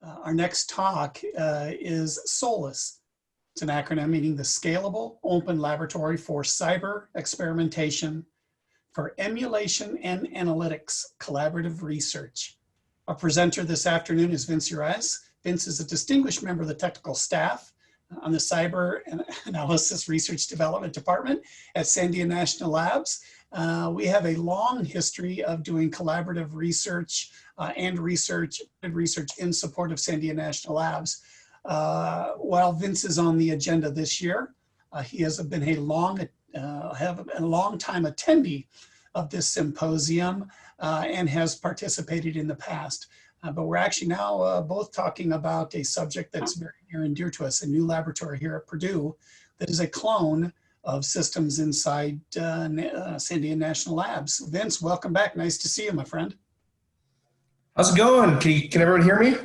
Our next talk is SOLAS. It's an acronym meaning the Scalable Open Laboratory for Cyber Experimentation for Emulation and Analytics Collaborative Research. Our presenter this afternoon is Vince Urias. Vince is a distinguished member of the technical staff on the Cyber Analysis Research Development Department at Sandia National Labs. We have a long history of doing collaborative research and research in support of Sandia National Labs. While Vince is on the agenda this year, he has been a long time attendee of this symposium and has participated in the past. But we're actually now both talking about a subject that's very near and dear to us, a new laboratory here at Purdue that is a clone of systems inside Sandia National Labs. Vince, welcome back. Nice to see you, my friend. How's it going? Can everyone hear me?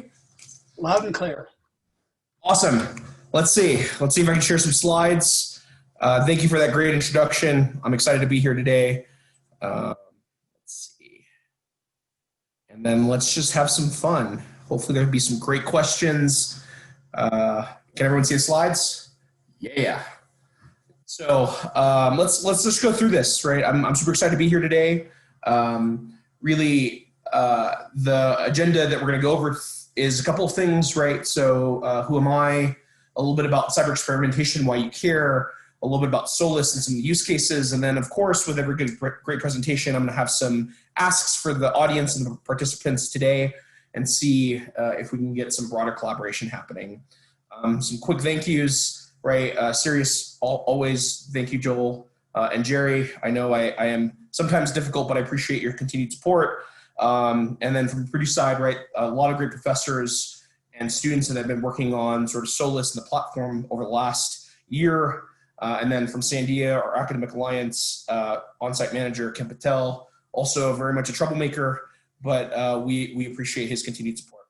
Loud and clear. Awesome. Let's see if I can share some slides. Thank you for that great introduction. I'm excited to be here today. Let's see. And then let's just have some fun. Hopefully there'll be some great questions. Can everyone see the slides? Yeah. So let's just go through this, right? I'm super excited to be here today. Really, the agenda that we're going to go over is a couple of things, right? So who am I? A little bit about cyber experimentation, why you care, a little bit about SOLAS and some of the use cases, and then of course with every great presentation, I'm going to have some asks for the audience and the participants today and see if we can get some broader collaboration happening. Some quick thank yous. Right, CERIAS, always thank you, Joel and Jerry. I know I am sometimes difficult, but I appreciate your continued support. And then from the Purdue side, right, a lot of great professors and students that have been working on sort of SOLAS and the platform over the last year. And then from Sandia, our academic alliance on-site manager, Ken Patel, also very much a troublemaker, but we appreciate his continued support.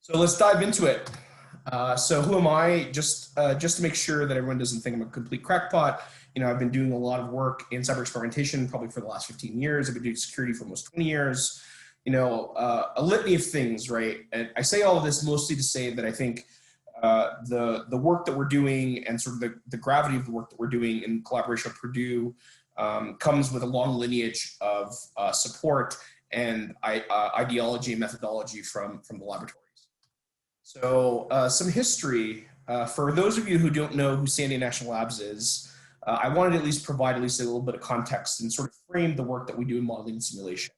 So let's dive into it. So who am I? Just to make sure that everyone doesn't think I'm a complete crackpot. You know, I've been doing a lot of work in cyber experimentation probably for the last 15 years. I've been doing security for almost 20 years. You know, a litany of things, right? And I say all of this mostly to say that I think the work that we're doing and sort of the gravity of the work that we're doing in collaboration with Purdue comes with a long lineage of support and ideology and methodology from the laboratory. So some history, for those of you who don't know who Sandia National Labs is, I wanted to at least provide a little bit of context and sort of frame the work that we do in modeling and simulation,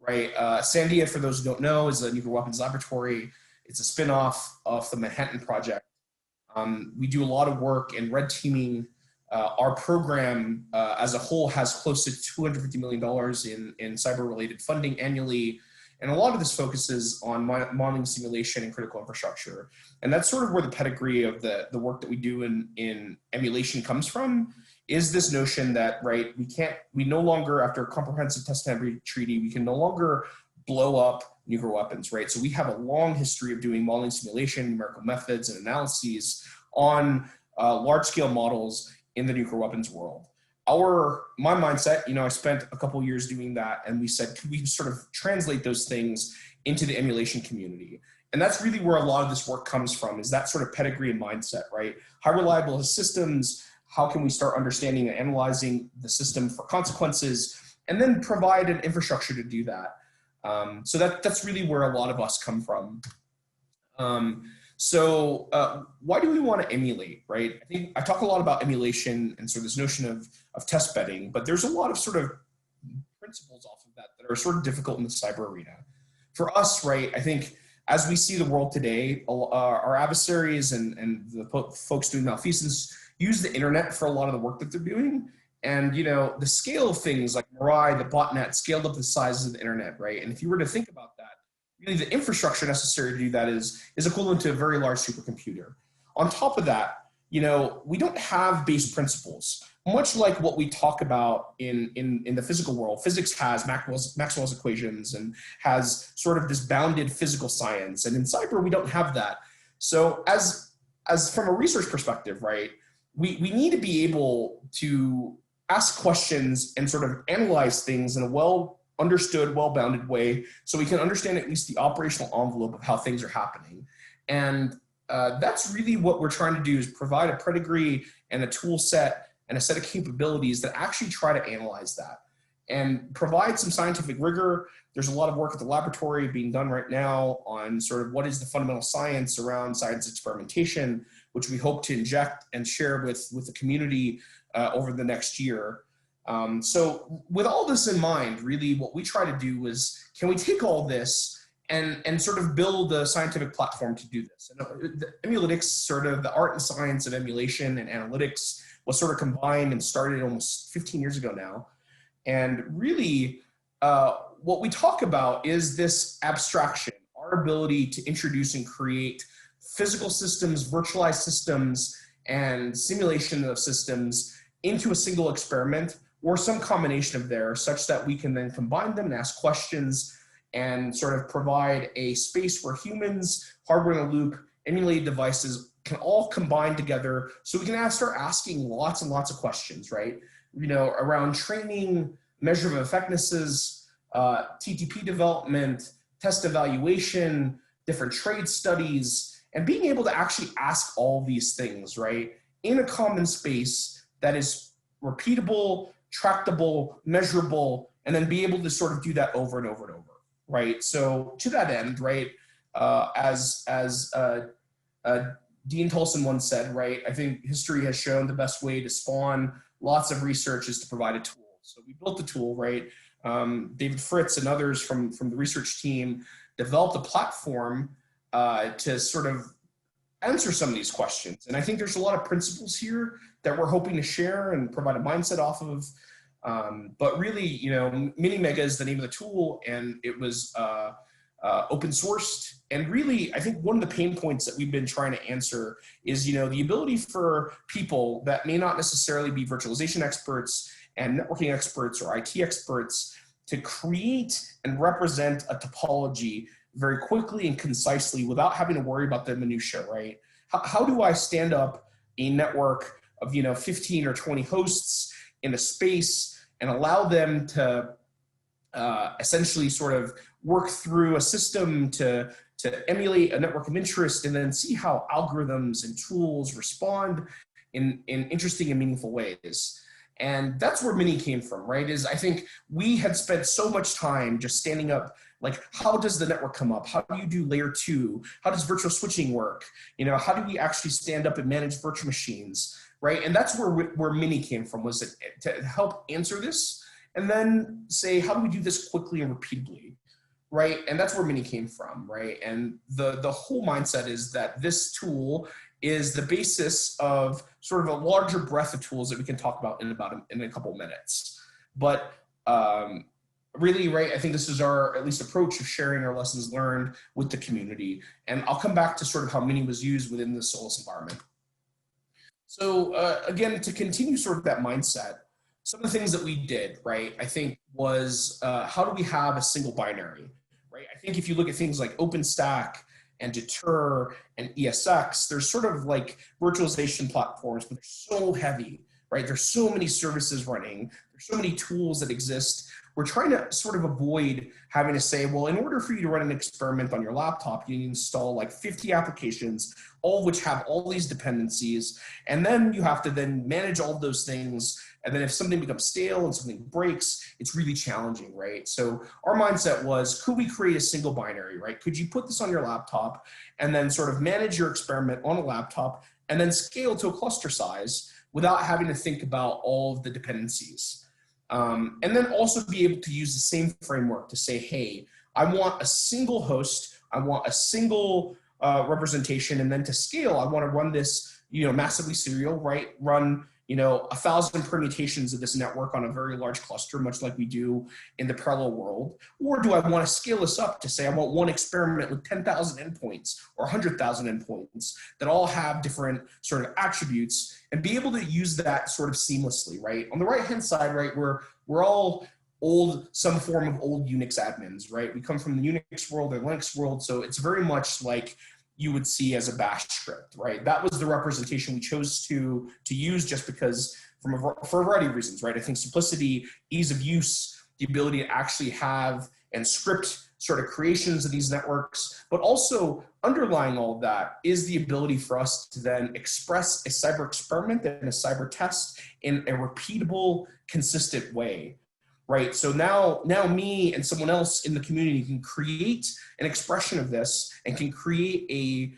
right? Sandia, for those who don't know, is a nuclear weapons laboratory. It's a spin-off of the Manhattan Project. We do a lot of work in red teaming. Our program as a whole has close to $250 million in cyber-related funding annually. And a lot of this focuses on modeling, simulation, and critical infrastructure. And that's sort of where the pedigree of the work that we do in emulation comes from, is this notion that, right, we no longer, after a comprehensive test and treaty, we can no longer blow up nuclear weapons, right? So we have a long history of doing modeling, simulation, numerical methods, and analyses on large-scale models in the nuclear weapons world. My mindset, you know, I spent a couple of years doing that, and we said, could we sort of translate those things into the emulation community? And that's really where a lot of this work comes from, is that sort of pedigree and mindset, right? How reliable is systems? How can we start understanding and analyzing the system for consequences, and then provide an infrastructure to do that? So that's really where a lot of us come from. So why do we want to emulate, right? I think I talk a lot about emulation and sort of this notion of test bedding, but there's a lot of sort of principles off of that are sort of difficult in the cyber arena. For us, right, I think as we see the world today, our adversaries and the folks doing malfeasance use the internet for a lot of the work that they're doing. And, you know, the scale of things like Mirai, the botnet, scaled up the size of the internet, right? And if you were to think about that, really the infrastructure necessary to do that is equivalent to a very large supercomputer. On top of that, you know, we don't have base principles. Much like what we talk about in the physical world, physics has Maxwell's equations and has sort of this bounded physical science. And in cyber, we don't have that. So as from a research perspective, right, we need to be able to ask questions and sort of analyze things in a well understood, well-bounded way, so we can understand at least the operational envelope of how things are happening. And that's really what we're trying to do, is provide a pedigree and a tool set and a set of capabilities that actually try to analyze that and provide some scientific rigor. There's a lot of work at the laboratory being done right now on sort of what is the fundamental science around science experimentation, which we hope to inject and share with the community over the next year. So with all this in mind, really what we try to do is, can we take all this and sort of build a scientific platform to do this? And the Emulytics, sort of the art and science of emulation and analytics, was sort of combined and started almost 15 years ago now. And really, what we talk about is this abstraction, our ability to introduce and create physical systems, virtualized systems, and simulation of systems into a single experiment, or some combination of there, such that we can then combine them and ask questions and sort of provide a space where humans, hardware in a loop, emulated devices can all combine together, so we can start asking lots and lots of questions, right? You know, around training, measurement of effectivenesses, TTP development, test evaluation, different trade studies, and being able to actually ask all these things, right, in a common space that is repeatable, tractable, measurable, and then be able to sort of do that over and over and over, right? So to that end, right, as Dean Tolson once said, right, I think history has shown the best way to spawn lots of research is to provide a tool. So we built the tool, right? David Fritz and others from the research team developed a platform to sort of answer some of these questions. And I think there's a lot of principles here that we're hoping to share and provide a mindset off of. But really, you know, MiniMega is the name of the tool, and it was open sourced. And really, I think one of the pain points that we've been trying to answer is, you know, the ability for people that may not necessarily be virtualization experts and networking experts or IT experts to create and represent a topology very quickly and concisely without having to worry about the minutia, right? How do I stand up a network of, you know, 15 or 20 hosts in a space and allow them to essentially sort of work through a system to emulate a network of interest, and then see how algorithms and tools respond in interesting and meaningful ways. And that's where Mini came from, right? Is I think we had spent so much time just standing up, like, how does the network come up? How do you do layer 2? How does virtual switching work? You know, how do we actually stand up and manage virtual machines, right? And that's where Mini came from, was to help answer this, and then say, how do we do this quickly and repeatedly, right? And that's where Mini came from, right? And the whole mindset is that this tool is the basis of sort of a larger breadth of tools that we can talk about in a couple of minutes. But really, right, I think this is our at least approach of sharing our lessons learned with the community. And I'll come back to sort of how Mini was used within the Solus environment. So again, to continue sort of that mindset, some of the things that we did, right, I think was how do we have a single binary, right? I think if you look at things like Openstack and Deter and ESX, there's sort of like virtualization platforms, but they're so heavy, right? There's so many services running. There's so many tools that exist. We're trying to sort of avoid having to say, well, in order for you to run an experiment on your laptop, you need to install like 50 applications, all of which have all these dependencies. And then you have to then manage all of those things. And then if something becomes stale and something breaks, it's really challenging, right? So our mindset was, could we create a single binary, right? Could you put this on your laptop and then sort of manage your experiment on a laptop and then scale to a cluster size without having to think about all of the dependencies? And then also be able to use the same framework to say, hey, I want a single host, I want a single representation, and then to scale, I want to run this, you know, massively serial, right? Run, you know, 1,000 permutations of this network on a very large cluster, much like we do in the parallel world. Or do I want to scale this up to say I want one experiment with 10,000 endpoints or 100,000 endpoints that all have different sort of attributes, and be able to use that sort of seamlessly, right? On the right-hand side, right, we're all some form of old Unix admins, right? We come from the Unix world or Linux world, so it's very much like you would see as a bash script, right? That was the representation we chose to use, just because for a variety of reasons, right? I think simplicity, ease of use, the ability to actually have and script sort of creations of these networks, but also underlying all of that is the ability for us to then express a cyber experiment and a cyber test in a repeatable, consistent way, right? So now me and someone else in the community can create an expression of this and can create a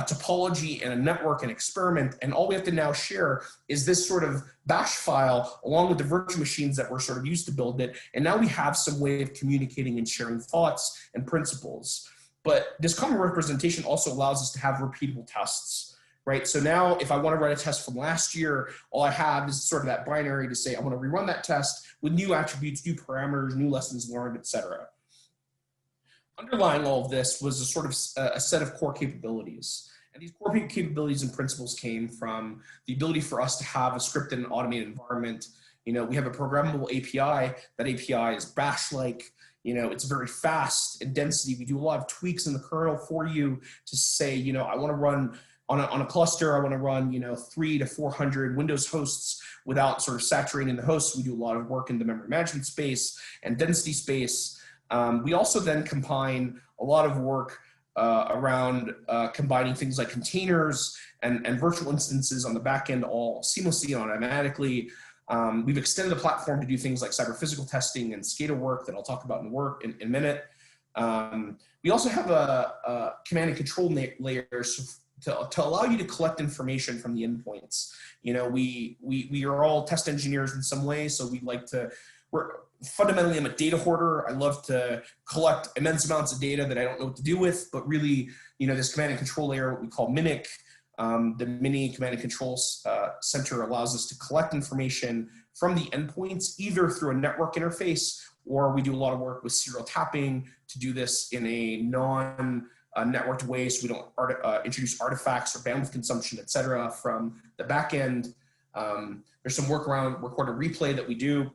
topology and a network and experiment, and all we have to now share is this sort of bash file along with the virtual machines that we're sort of used to build it, and now we have some way of communicating and sharing thoughts and principles. But this common representation also allows us to have repeatable tests, right? So now if I want to run a test from last year, all I have is sort of that binary to say I want to rerun that test with new attributes, new parameters, new lessons learned, etc. Underlying all of this was a sort of a set of core capabilities. And these core capabilities and principles came from the ability for us to have a scripted and automated environment. You know, we have a programmable API. That API is bash-like. You know, it's very fast in density. We do a lot of tweaks in the kernel for you to say, you know, I want to run on a cluster, I want to run, you know, 300 to 400 Windows hosts without sort of saturating the hosts. We do a lot of work in the memory management space and density space. We also then combine a lot of work around combining things like containers and virtual instances on the back end all seamlessly and automatically. We've extended the platform to do things like cyber physical testing and SCADA work that I'll talk about in a minute. We also have a command and control layer to allow you to collect information from the endpoints. You know, we are all test engineers in some way, so we like to, fundamentally, I'm a data hoarder. I love to collect immense amounts of data that I don't know what to do with, but really, you know, this command and control layer, what we call MiniC, the Mini Command and Control Center allows us to collect information from the endpoints, either through a network interface, or we do a lot of work with serial tapping to do this in a non-networked way, so we don't introduce artifacts or bandwidth consumption, et cetera, from the back end. There's some work around recorded replay that we do.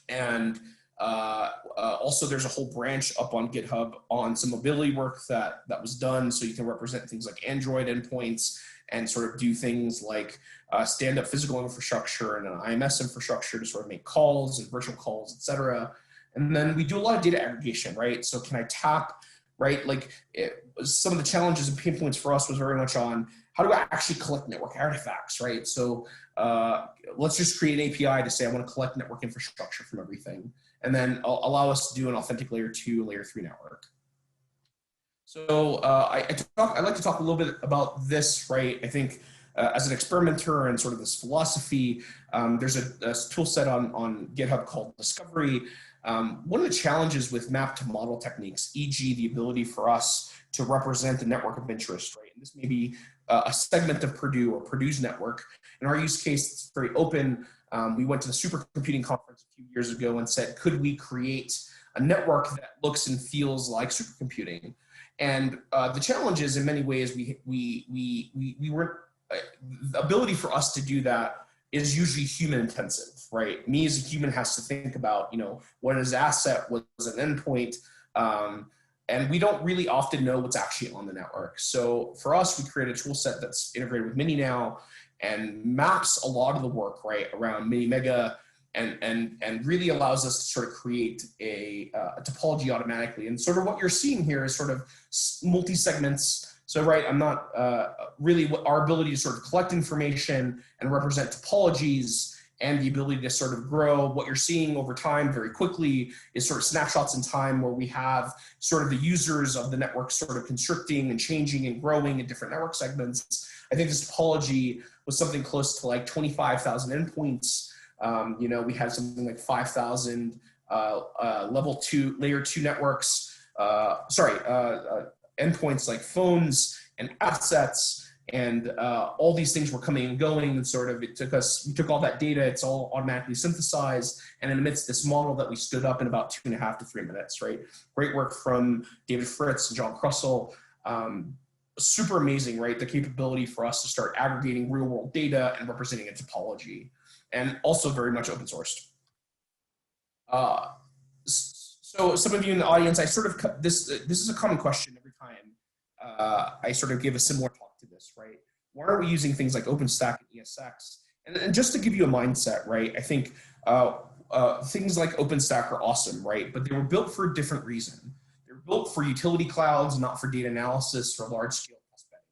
And also there's a whole branch up on GitHub on some mobility work that was done, so you can represent things like Android endpoints and sort of do things like stand up physical infrastructure and an IMS infrastructure to sort of make calls and virtual calls, et cetera. And then we do a lot of data aggregation, right? So can I tap, right? Like some of the challenges and pain points for us was very much on how do I actually collect network artifacts, right? So let's just create an API to say I want to collect network infrastructure from everything, and then allow us to do an authentic layer 2, layer 3 network. So I like to talk a little bit about this, right? I think as an experimenter and sort of this philosophy, there's a tool set on GitHub called Discovery. One of the challenges with map to model techniques, e.g. the ability for us to represent a network of interest, right? And this may be a segment of Purdue or Purdue's network. In our use case, it's very open. We went to the supercomputing conference a few years ago and said, could we create a network that looks and feels like supercomputing? And the challenge is, in many ways, we weren't, the ability for us to do that is usually human intensive, right? Me as a human has to think about, you know, what is asset, what is an endpoint, and we don't really often know what's actually on the network. So for us, we create a tool set that's integrated with Mini now and maps a lot of the work, right, around MiniMega and really allows us to sort of create a topology automatically. And sort of what you're seeing here is sort of multi-segments. So, right, I'm not really our ability to sort of collect information and represent topologies and the ability to sort of grow. What you're seeing over time very quickly is sort of snapshots in time where we have sort of the users of the network sort of constricting and changing and growing in different network segments. I think this topology was something close to like 25,000 endpoints. You know, we had something like 5,000 layer 2 networks, endpoints like phones and assets, and all these things were coming and going, and sort of we took all that data, it's all automatically synthesized, and it emits this model that we stood up in about 2.5 to 3 minutes, right? Great work from David Fritz and John Krussell. Super amazing, right? The capability for us to start aggregating real world data and representing a topology, and also very much open sourced. So some of you in the audience, I sort of, this is a common question every time I sort of give a similar talk to this, right? Why are we using things like Openstack and ESX? And just to give you a mindset, right? I think things like Openstack are awesome, right? But they were built for a different reason. They were built for utility clouds, not for data analysis or large scale test bedding.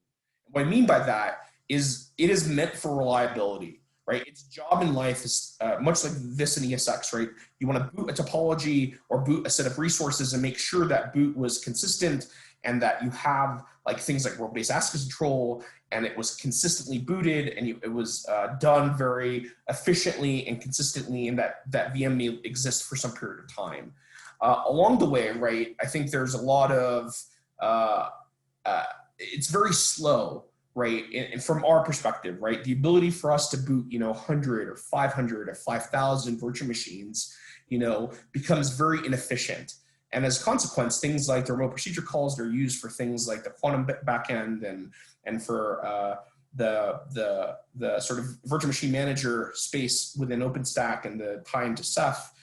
And what I mean by that is it is meant for reliability, right? Its job in life is much like this in ESX, right? You want to boot a topology or boot a set of resources and make sure that boot was consistent and that you have like things like role-based access control, and it was consistently booted, and it was done very efficiently and consistently, and that VM may exist for some period of time. Along the way, right, I think there's a lot of, it's very slow, right, and from our perspective, right, the ability for us to boot, 100 or 500 or 5,000 virtual machines, becomes very inefficient. And as a consequence, things like the remote procedure calls that are used for things like the quantum backend and for the sort of virtual machine manager space within OpenStack and the tie into Ceph,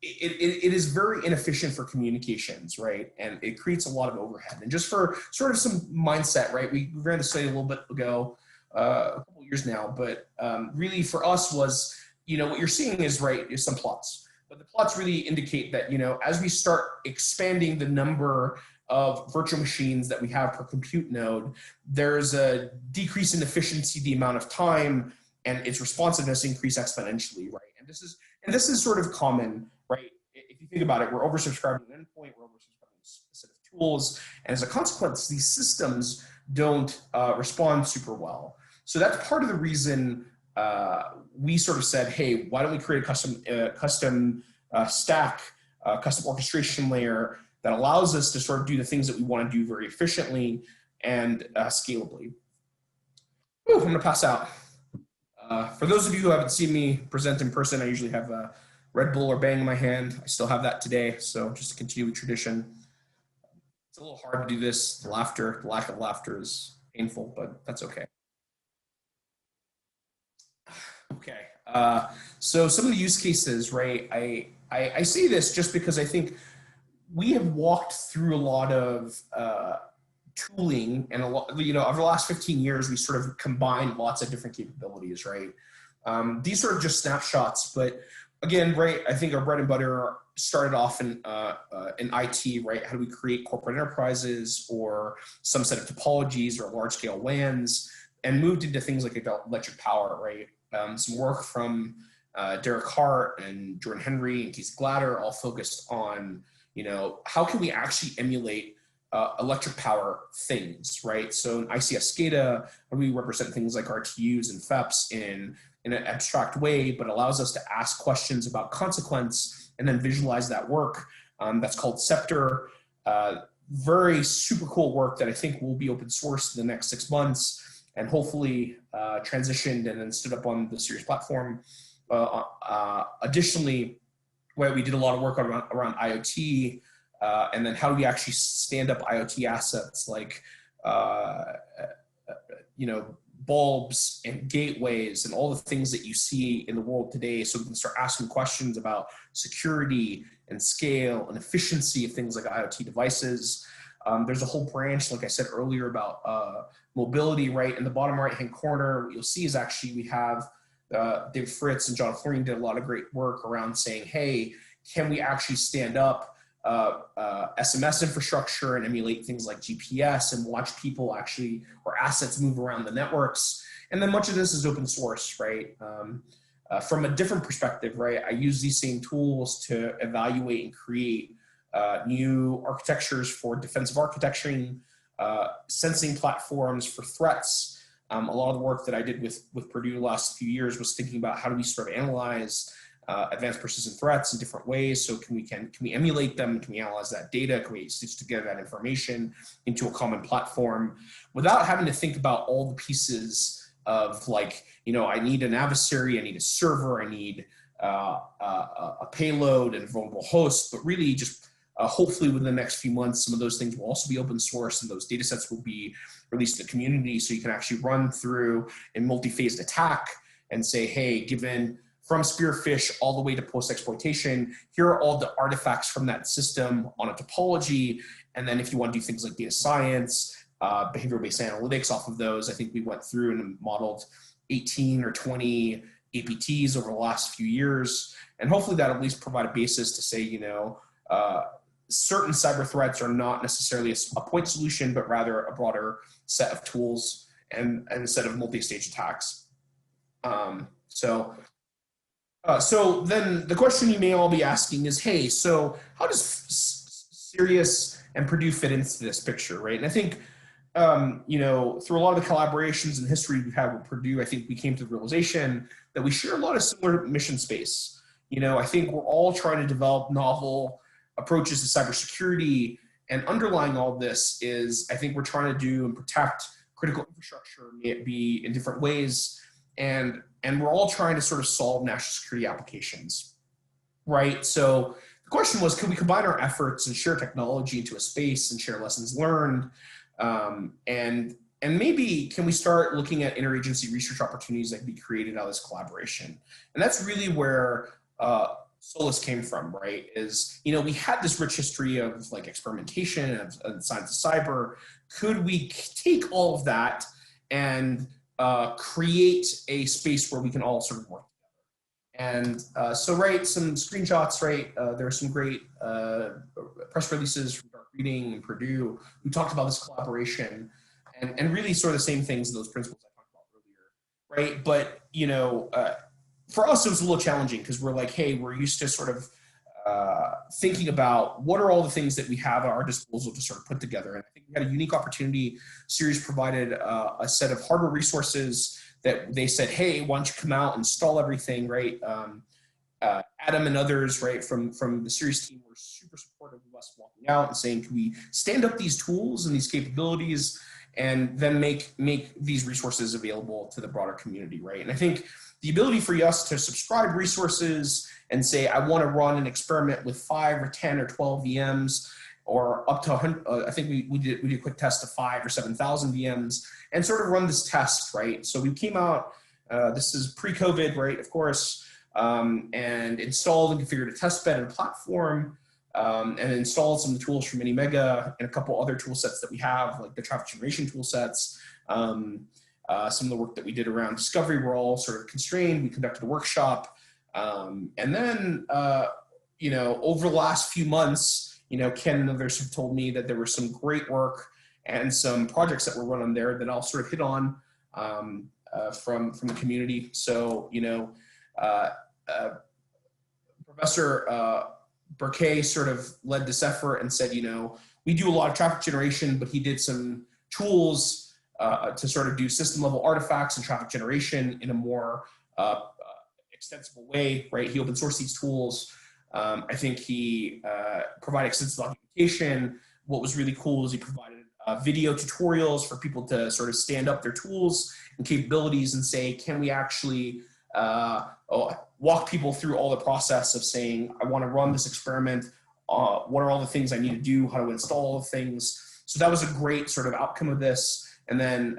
it is very inefficient for communications, right? And it creates a lot of overhead. And just for sort of some mindset, right? We ran this study a little bit ago, a couple of years now, but really for us was, what you're seeing is, right, is some plots. But the plots really indicate that, as we start expanding the number of virtual machines that we have per compute node, there's a decrease in efficiency, the amount of time, and its responsiveness increase exponentially, right? And this is sort of common, right? If you think about it, we're oversubscribing an endpoint, we're oversubscribing a set of tools, and as a consequence, these systems don't respond super well. So that's part of the reason we sort of said, hey, why don't we create a custom stack, custom orchestration layer that allows us to sort of do the things that we want to do very efficiently and scalably. Ooh, I'm going to pass out. For those of you who haven't seen me present in person, I usually have a Red Bull or Bang in my hand. I still have that today, so just to continue with tradition. It's a little hard to do this. The lack of laughter is painful, but that's okay. Okay, so some of the use cases, right? I say this just because I think we have walked through a lot of tooling, and a lot, over the last 15 years, we sort of combined lots of different capabilities, right? These are just snapshots, but again, right, I think our bread and butter started off in IT, right? How do we create corporate enterprises or some set of topologies or large scale WANs, and moved into things like electric power, right? Some work from Derek Hart and Jordan Henry and Keith Glatter all focused on, how can we actually emulate electric power things, right? So in ICS SCADA, we represent things like RTUs and FEPs in an abstract way, but allows us to ask questions about consequence and then visualize that work. That's called Scepter. Very super cool work that I think will be open source in the next 6 months and hopefully transitioned and then stood up on the CERIAS platform. Additionally, where we did a lot of work around IoT, and then how do we actually stand up IoT assets like, bulbs and gateways and all the things that you see in the world today, so we can start asking questions about security and scale and efficiency of things like IoT devices. There's a whole branch, like I said earlier, about mobility, right? In the bottom right-hand corner, what you'll see is actually we have Dave Fritz and John Florian did a lot of great work around saying, hey, can we actually stand up SMS infrastructure and emulate things like GPS and watch people actually, or assets move around the networks? And then much of this is open source, right? From a different perspective, right? I use these same tools to evaluate and create new architectures for defensive architecturing, sensing platforms for threats. A lot of the work that I did with Purdue the last few years was thinking about how do we sort of analyze advanced persistent threats in different ways. So can we emulate them? Can we analyze that data? Can we stitch together that information into a common platform without having to think about all the pieces of like, I need an adversary, I need a server, I need a payload and a vulnerable host, but really just hopefully within the next few months, some of those things will also be open source and those data sets will be released to the community so you can actually run through a multi-phased attack and say, hey, given from spearfish all the way to post-exploitation, here are all the artifacts from that system on a topology. And then if you want to do things like data science, behavioral-based analytics off of those, I think we went through and modeled 18 or 20 APTs over the last few years. And hopefully that'll at least provide a basis to say, certain cyber threats are not necessarily a point solution, but rather a broader set of tools and a set of multi-stage attacks. So then the question you may all be asking is, hey, so how does CERIAS and Purdue fit into this picture, right? And I think, through a lot of the collaborations and history we've had with Purdue, I think we came to the realization that we share a lot of similar mission space. I think we're all trying to develop novel approaches to cybersecurity, and underlying all this is, I think we're trying to do and protect critical infrastructure, may it be in different ways, and we're all trying to sort of solve national security applications, right? So the question was, could we combine our efforts and share technology into a space and share lessons learned? And maybe can we start looking at interagency research opportunities that can be created out of this collaboration? And that's really where Solus came from, right? Is, we had this rich history of like experimentation and science of cyber. Could we take all of that and create a space where we can all sort of work together? And some screenshots, right? There are some great press releases from Dark Reading and Purdue who talked about this collaboration and really sort of the same things and those principles I talked about earlier, right? But, for us, it was a little challenging because we're like, hey, we're used to sort of thinking about what are all the things that we have at our disposal to sort of put together. And I think we had a unique opportunity. CERIAS provided a set of hardware resources that they said, hey, why don't you come out, install everything, right? Adam and others, right, from the CERIAS team were super supportive of us walking out and saying, can we stand up these tools and these capabilities and then make these resources available to the broader community, right? And I think the ability for us to subscribe resources and say, I want to run an experiment with 5 or 10 or 12 VMs, or up to 100, I think we did a quick test of 5,000 or 7,000 VMs, and sort of run this test, right? So we came out, this is pre-COVID, right, of course, and installed and configured a test bed and a platform, and installed some of the tools from MiniMega and a couple other tool sets that we have, like the traffic generation tool sets. Some of the work that we did around discovery were all sort of constrained. We conducted a workshop. And then, over the last few months, Ken and others have told me that there was some great work and some projects that were run there that I'll sort of hit on from the community. So, Professor Burkay sort of led this effort and said, we do a lot of traffic generation, but he did some tools to sort of do system level artifacts and traffic generation in a more extensible way, right? He open sourced these tools. I think he provided extensive documentation. What was really cool is he provided video tutorials for people to sort of stand up their tools and capabilities and say, can we actually walk people through all the process of saying, I want to run this experiment. What are all the things I need to do? How to install all the things? So that was a great sort of outcome of this. And then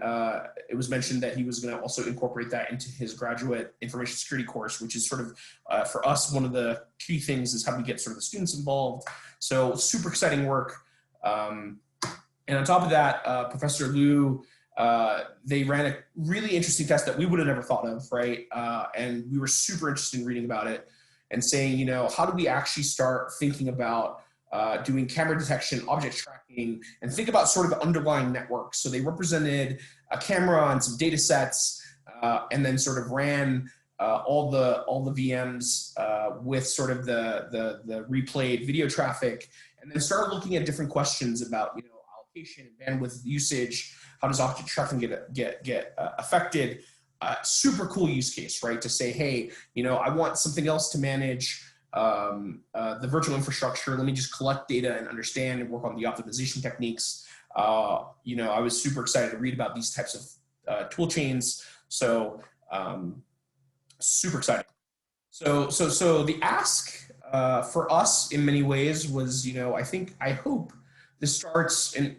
it was mentioned that he was going to also incorporate that into his graduate information security course, which is sort of, for us, one of the key things is how we get sort of the students involved. So super exciting work. And on top of that, Professor Liu, they ran a really interesting test that we would have never thought of, right? And we were super interested in reading about it and saying, how do we actually start thinking about doing camera detection, object tracking, and think about sort of the underlying networks. So they represented a camera and some data sets, and then sort of ran all the VMs with sort of the replayed video traffic, and then started looking at different questions about allocation and bandwidth usage. How does object tracking get affected? Super cool use case, right? To say, hey, I want something else to manage the virtual infrastructure. Let me just collect data and understand and work on the optimization techniques. I was super excited to read about these types of tool chains. So super exciting. So the ask for us in many ways was, I hope this starts in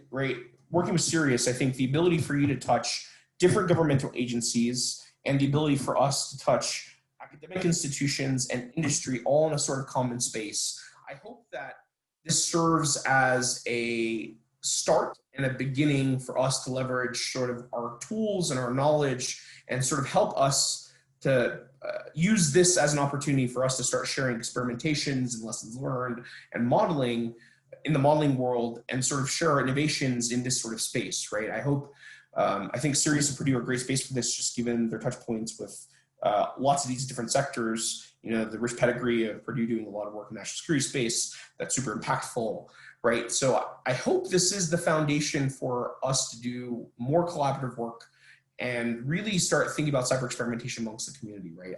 working with CERIAS. I think the ability for you to touch different governmental agencies and the ability for us to touch academic institutions and industry all in a sort of common space. I hope that this serves as a start and a beginning for us to leverage sort of our tools and our knowledge and sort of help us use this as an opportunity for us to start sharing experimentations and lessons learned and modeling in the modeling world, and sort of share our innovations in this sort of space, right? I think CERIAS and Purdue are a great space for this, just given their touch points with lots of these different sectors. You know, the rich pedigree of Purdue doing a lot of work in national security space that's super impactful, right? So I hope this is the foundation for us to do more collaborative work and really start thinking about cyber experimentation amongst the community, right?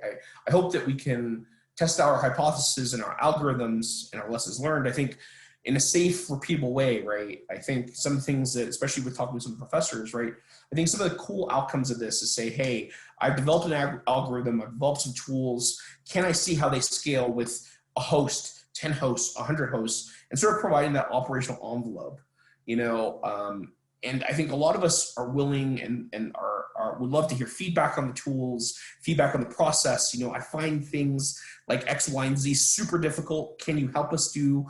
I hope that we can test out our hypotheses and our algorithms and our lessons learned, I think, in a safe, repeatable way, right? I think some things that, especially with talking to some professors, right? I think some of the cool outcomes of this is say, hey, I've developed an algorithm, I've developed some tools. Can I see how they scale with a host, 10 hosts, 100 hosts, and sort of providing that operational envelope, you know? And I think a lot of us are willing and would love to hear feedback on the tools, feedback on the process. You know, I find things like X, Y, and Z super difficult. Can you help us do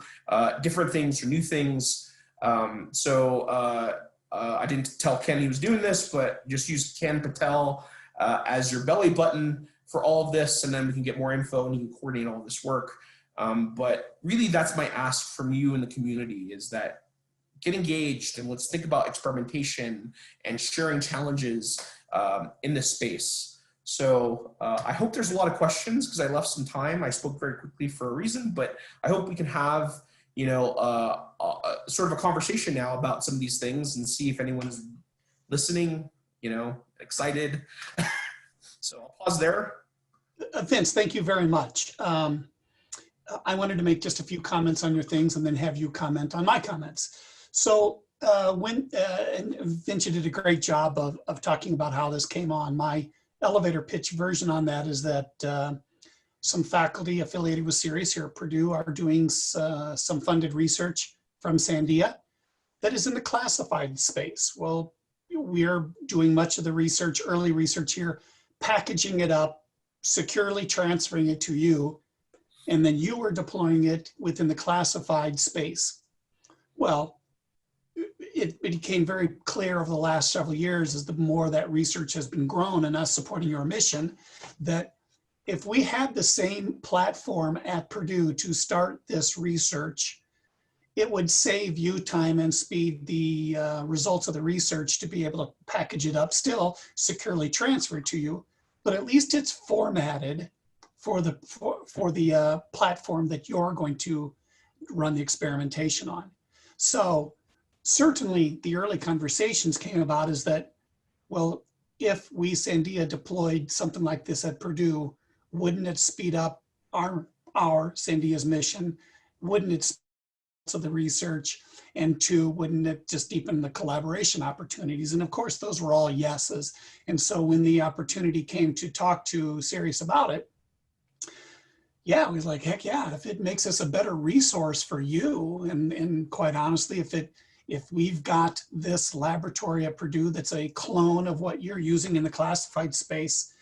different things or new things? I didn't tell Ken he was doing this, but just use Ken Patel as your belly button for all of this, and then we can get more info and you can coordinate all this work. But really, that's my ask from you in the community, is that get engaged and let's think about experimentation and sharing challenges in this space. So I hope there's a lot of questions because I left some time. I spoke very quickly for a reason, but I hope we can have, you know, sort of a conversation now about some of these things and see if anyone's listening, you know, excited. So I'll pause there. Vince, thank you very much. I wanted to make just a few comments on your things and then have you comment on my comments. So and Vince, you did a great job of talking about how this came on. My elevator pitch version on that is that some faculty affiliated with CERIAS here at Purdue are doing some funded research from Sandia that is in the classified space. Well, we are doing much of the research, early research here, packaging it up, securely transferring it to you, and then you are deploying it within the classified space. Well, it became very clear over the last several years, as the more that research has been grown and us supporting your mission, that if we had the same platform at Purdue to start this research, it would save you time and speed the results of the research to be able to package it up, still securely transfer to you, but at least it's formatted for the platform that you're going to run the experimentation on. So certainly the early conversations came about is that, well, if we, Sandia, deployed something like this at Purdue, wouldn't it speed up our Sandia's mission? Wouldn't it speed up the research? And two, wouldn't it just deepen the collaboration opportunities? And of course, those were all yeses. And so when the opportunity came to talk to CERIAS about it, yeah, we was like, heck yeah, if it makes us a better resource for you, and quite honestly, if we've got this laboratory at Purdue that's a clone of what you're using in the classified space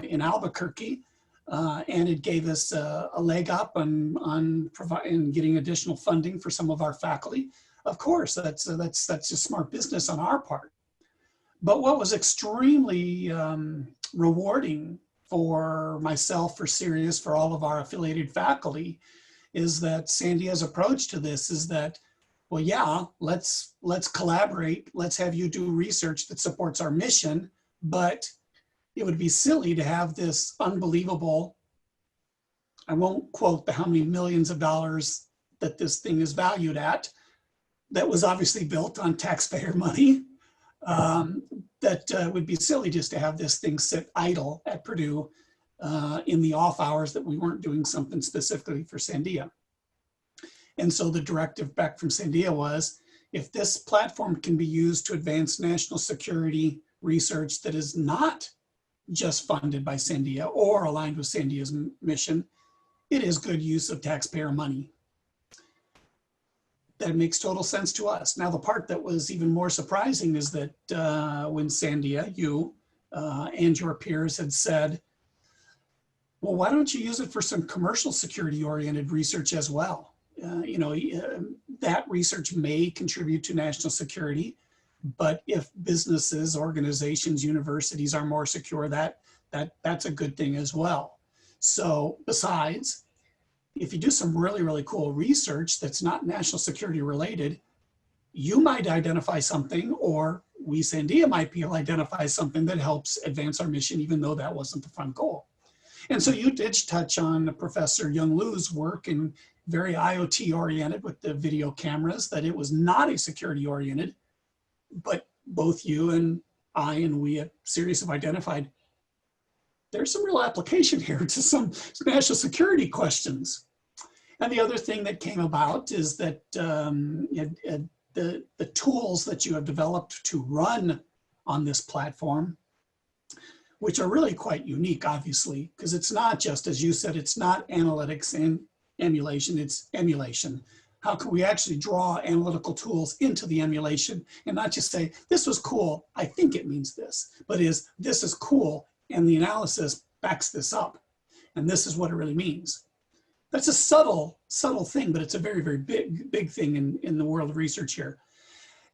in Albuquerque, and it gave us a leg up on providing, getting additional funding for some of our faculty, of course, that's just smart business on our part. But what was extremely rewarding for myself, for CERIAS, for all of our affiliated faculty, is that Sandia's approach to this is that, well, yeah, let's collaborate. Let's have you do research that supports our mission, but it would be silly to have this unbelievable, I won't quote how many millions of dollars that this thing is valued at, that was obviously built on taxpayer money. That would be silly just to have this thing sit idle at Purdue in the off hours that we weren't doing something specifically for Sandia. And so the directive back from Sandia was, if this platform can be used to advance national security research that is not just funded by Sandia or aligned with Sandia's mission, it is good use of taxpayer money. That makes total sense to us. Now, the part that was even more surprising is that when Sandia, you and your peers had said, well, why don't you use it for some commercial security oriented research as well? That research may contribute to national security, but if businesses, organizations, universities are more secure, that That's a good thing as well. So besides, if you do some really, really cool research that's not national security related, you might identify something, or we, Sandia, might be able to identify something that helps advance our mission, even though that wasn't the front goal. And so you did touch on Professor Young Lu's work, and very IoT oriented with the video cameras, that it was not a security oriented, but both you and I and we at CERIAS have identified there's some real application here to some national security questions. And the other thing that came about is that the tools that you have developed to run on this platform, which are really quite unique, obviously, because it's not just, as you said, it's not analytics and emulation, it's emulation. How can we actually draw analytical tools into the emulation and not just say, this was cool, I think it means this, but this is cool and the analysis backs this up. And this is what it really means. That's a subtle thing, but it's a very, very big thing in the world of research here.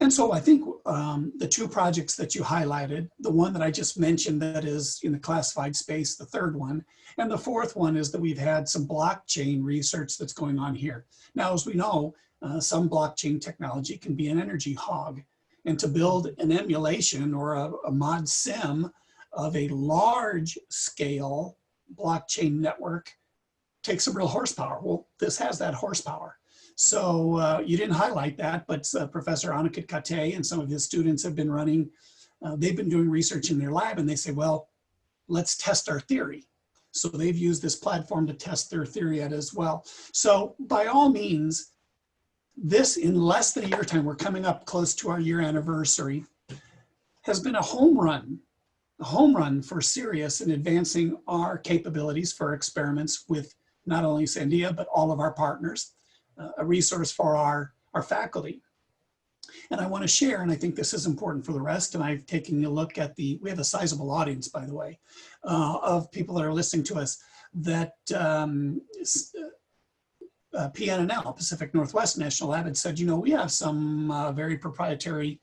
And so I think the two projects that you highlighted, the one that I just mentioned that is in the classified space, the third one, and the fourth one is that we've had some blockchain research that's going on here. Now, as we know, some blockchain technology can be an energy hog. And to build an emulation or a mod sim of a large scale blockchain network takes some real horsepower. Well, this has that horsepower. So you didn't highlight that, but Professor Aniket Kate and some of his students have been running, they've been doing research in their lab, and they say, well, let's test our theory. So they've used this platform to test their theory at as well. So by all means, this in less than a year time, we're coming up close to our year anniversary, has been a home run for CERIAS in advancing our capabilities for experiments with not only Sandia, but all of our partners. A resource for our faculty. And I want to share, and I think this is important for the rest, and I've taken a look at we have a sizable audience, by the way, of people that are listening to us, that PNNL, Pacific Northwest National Lab, had said, you know, we have some very proprietary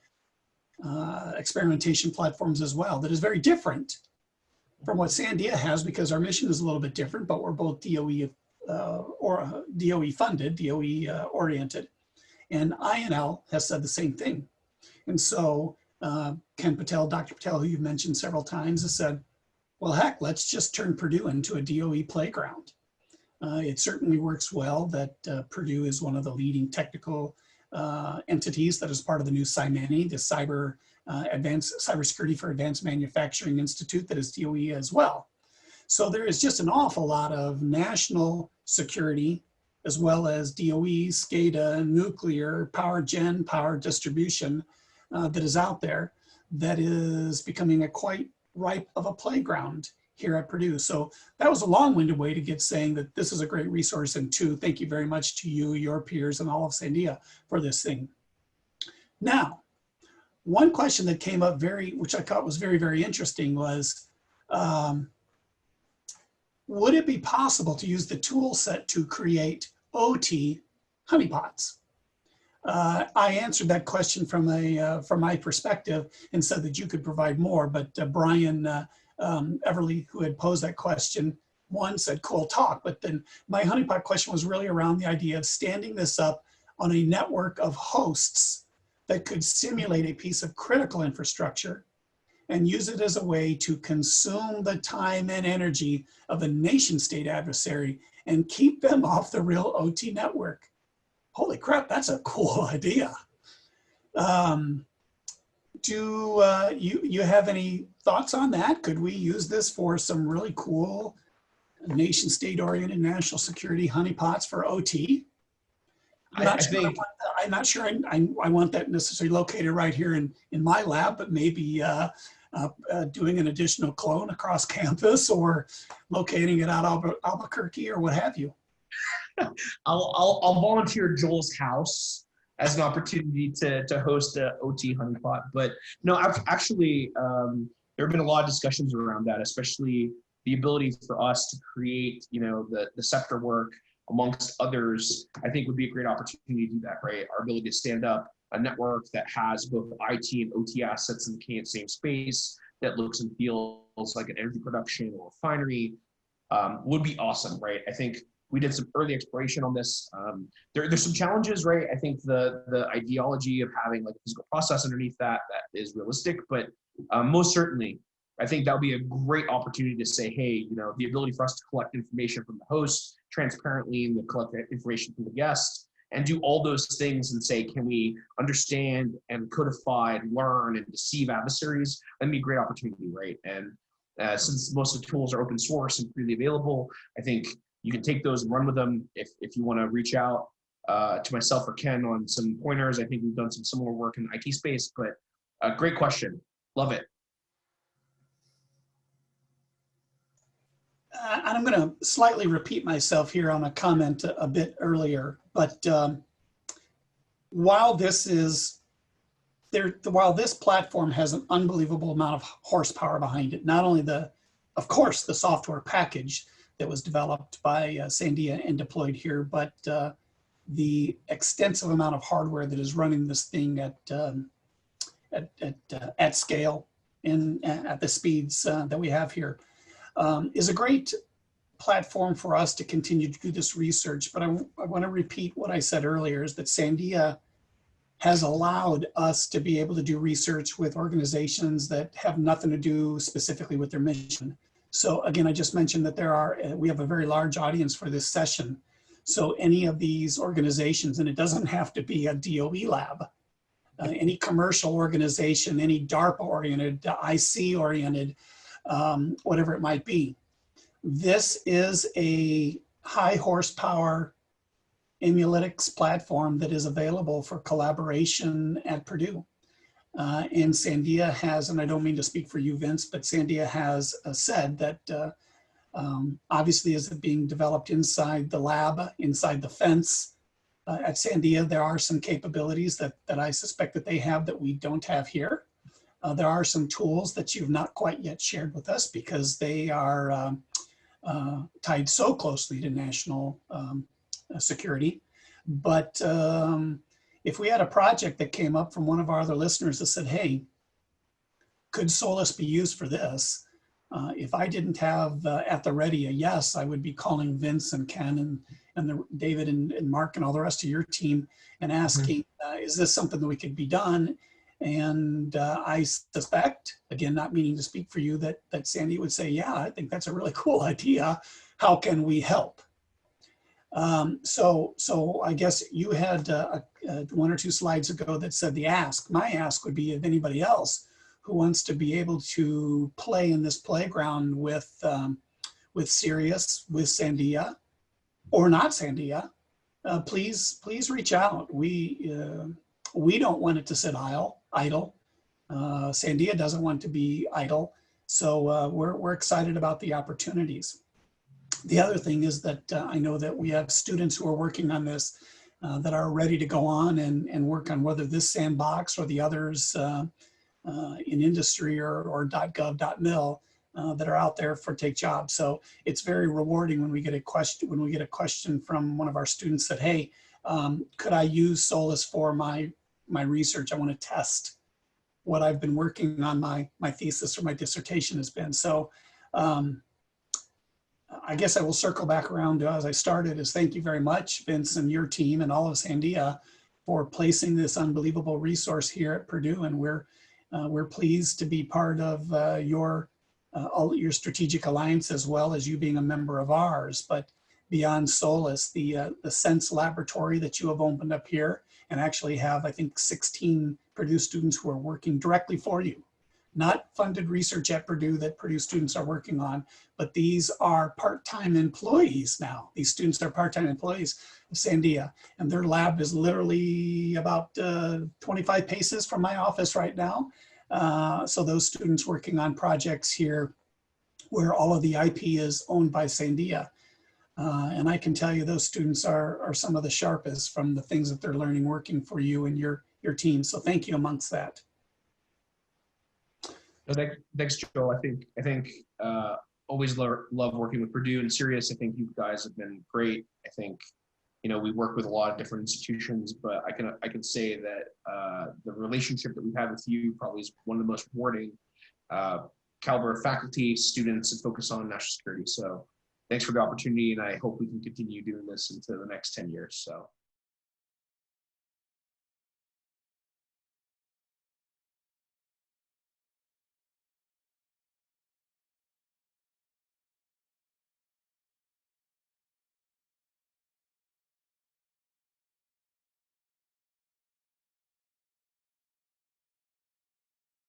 experimentation platforms as well that is very different from what Sandia has, because our mission is a little bit different, but we're both DOE or DOE funded, DOE oriented. And INL has said the same thing. And so Ken Patel, Dr. Patel, who you've mentioned several times, has said, well, heck, let's just turn Purdue into a DOE playground. It certainly works well that Purdue is one of the leading technical entities that is part of the new CyMani, the Cybersecurity for Advanced Manufacturing Institute that is DOE as well. So there is just an awful lot of national security, as well as DOE, SCADA, nuclear, power gen, power distribution that is out there that is becoming a quite ripe of a playground here at Purdue. So that was a long-winded way to get saying that this is a great resource, and two, thank you very much to you, your peers, and all of Sandia for this thing. Now, one question that came up which I thought was very, very interesting was, would it be possible to use the tool set to create OT honeypots? I answered that question from my perspective and said that you could provide more, but Brian Everly, who had posed that question, one said, cool talk, but then my honeypot question was really around the idea of standing this up on a network of hosts that could simulate a piece of critical infrastructure and use it as a way to consume the time and energy of a nation state adversary and keep them off the real OT network. Holy crap, that's a cool idea. Do you have any thoughts on that? Could we use this for some really cool nation state oriented national security honeypots for OT? I'm not sure I want that necessarily located right here in my lab, but maybe doing an additional clone across campus or locating it out of Albuquerque or what have you. I'll volunteer Joel's house as an opportunity to host a OT honeypot. But no, actually, there have been a lot of discussions around that, especially the ability for us to create, you know, the sector work amongst others. I think would be a great opportunity to do that, right? Our ability to stand up a network that has both IT and OT assets in the same space, that looks and feels like an energy production or refinery would be awesome, right? I think we did some early exploration on this. There's some challenges, right? I think the ideology of having like a physical process underneath that is realistic, but most certainly, I think that would be a great opportunity to say, hey, you know, the ability for us to collect information from the host transparently and collect that information from the guests and do all those things and say, can we understand and codify, learn, and deceive adversaries? That'd be a great opportunity, right? And since most of the tools are open source and freely available, I think you can take those and run with them. If you want to reach out to myself or Ken on some pointers, I think we've done some similar work in the IT space, but great question. Love it. And I'm going to slightly repeat myself here on a comment a bit earlier, but while this platform has an unbelievable amount of horsepower behind it, not only of course, the software package that was developed by Sandia and deployed here, but the extensive amount of hardware that is running this thing at scale and at the speeds that we have here. Is a great platform for us to continue to do this research. But I want to repeat what I said earlier, is that Sandia has allowed us to be able to do research with organizations that have nothing to do specifically with their mission. So again, I just mentioned that we have a very large audience for this session. So any of these organizations, and it doesn't have to be a DOE lab, any commercial organization, any DARPA-oriented, IC-oriented, whatever it might be. This is a high horsepower Emulatics platform that is available for collaboration at Purdue. And Sandia has, and I don't mean to speak for you, Vince, but Sandia has said that obviously as it being developed inside the lab, inside the fence at Sandia, there are some capabilities that I suspect that they have that we don't have here. There are some tools that you've not quite yet shared with us because they are tied so closely to national security. But if we had a project that came up from one of our other listeners that said, hey, could Solus be used for this? If I didn't have at the ready a yes, I would be calling Vince and Ken and David and Mark and all the rest of your team and asking, is this something that we could be done? And I suspect, again, not meaning to speak for you, that Sandy would say, yeah, I think that's a really cool idea. How can we help? So I guess you had one or two slides ago that said the ask. My ask would be if anybody else who wants to be able to play in this playground with CERIAS, with Sandia, or not Sandia, please reach out. We don't want it to sit idle. Sandia doesn't want to be idle. So we're excited about the opportunities. The other thing is that I know that we have students who are working on this that are ready to go on and work on whether this sandbox or the others in industry or .gov.mil that are out there for take jobs. So it's very rewarding when we get a question from one of our students that, hey, could I use Solus for my research? I want to test what I've been working on my thesis or my dissertation has been. So I guess I will circle back around to as I started is thank you very much, Vince, and your team and all of Sandia for placing this unbelievable resource here at Purdue. And we're pleased to be part of your strategic alliance as well as you being a member of ours. But beyond Solus, the Sense laboratory that you have opened up here and actually have, I think, 16 Purdue students who are working directly for you. Not funded research at Purdue that Purdue students are working on, but these are part-time employees now. These students are part-time employees of Sandia, and their lab is literally about 25 paces from my office right now. So those students working on projects here where all of the IP is owned by Sandia. And I can tell you those students are some of the sharpest from the things that they're learning working for you and your team. So thank you amongst that. Thanks, Joel. I think always love working with Purdue and CERIAS. I think you guys have been great. I think, you know, we work with a lot of different institutions, but I can say that the relationship that we've had with you probably is one of the most rewarding caliber of faculty, students, and focus on national security. So thanks for the opportunity, and I hope we can continue doing this into the next 10 years. So